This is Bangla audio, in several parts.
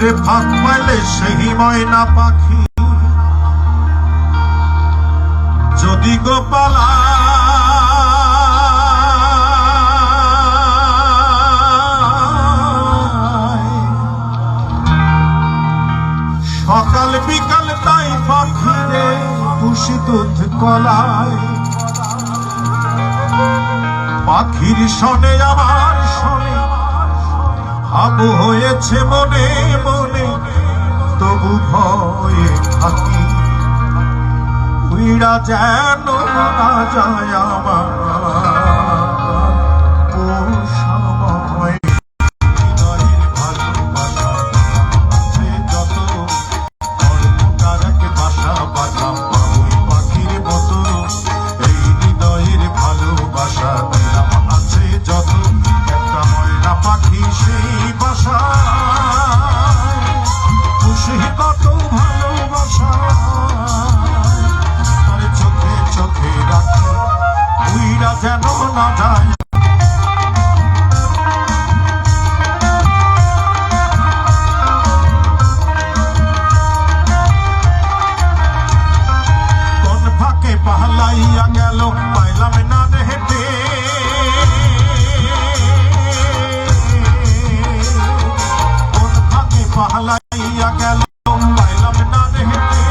ওরে ফাঁক পাইলে সেই ময়না পাখি যদি গোপালা সকাল বিকাল তাই পাখিরে খুশি দুধ কলায় পাখির শনে আমার শনে হাবু হয়েছে মনে মনে তবু ভয়ে থাকি উইড়া যেন না যায় আমার যেন না যায় কোন ফাঁকে পাহলাইয়া গেল পাইলাম না হেঁটে কোন ফাঁকে পাহলাইয়া গেল পাইলাম না হেঁটে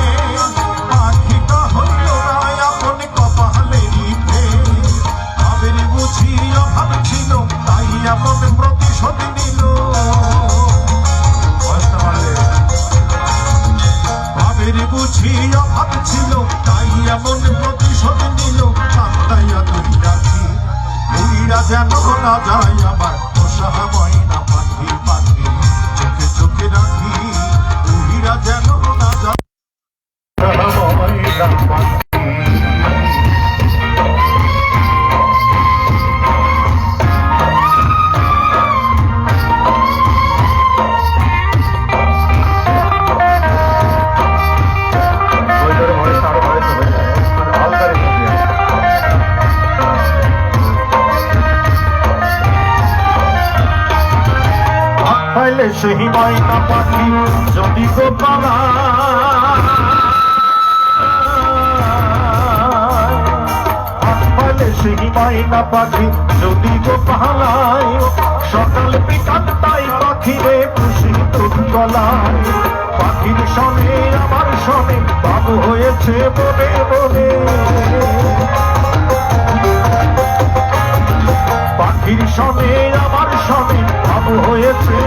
পাখিটা হইল না আপন কপালেরই অভাব ছিল তাই এমন প্রতিশোধ নিল ভাবের বুঝি অভাব ছিল তাই এমন প্রতিশোধ নিল কান্দাইয়া তুই রাখি উইরা যেন না যায় আমার পোষা ময়না পাখি পাখি চোখে চোখে রাখি উইরা যেন না যায় ময়না পাখি পাইলে সেই ময়না পাখি যদি গোপালা পাইলে সেই ময়না পাখি যদি গোপালায় সকাল বিকাল তাই পাখিরে খুশি দুধ গলায় পাখির শনে আমার শনে বাবু হয়েছে মনে মনে পাখির শনে আমার শনে বাবু হয়েছে